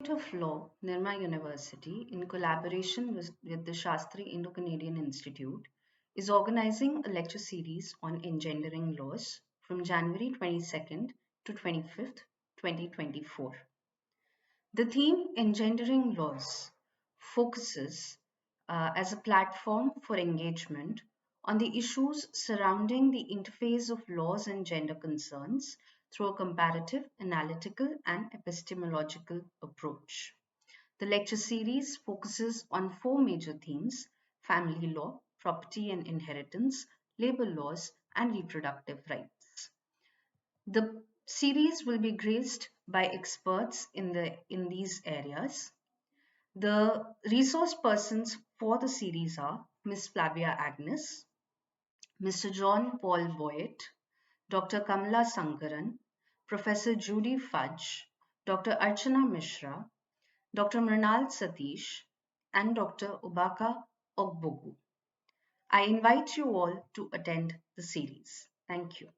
of Law, Nirma University, in collaboration with the Shastri Indo-Canadian Institute, is organizing a lecture series on engendering laws from January 22nd to 25th, 2024. The theme Engendering Laws focuses as a platform for engagement on the issues surrounding the interface of laws and gender concerns through a comparative, analytical, and epistemological approach. The lecture series focuses on four major themes: family law, property and inheritance, labor laws, and reproductive rights. The series will be graced by experts in these areas. The resource persons for the series are Ms. Flavia Agnes, Mr. John Paul Boyett, Dr. Kamala Sankaran, Professor Judy Fudge, Dr. Archana Mishra, Dr. Mrinal Satish, and Dr. Ubaka Ogbogu. I invite you all to attend the series. Thank you.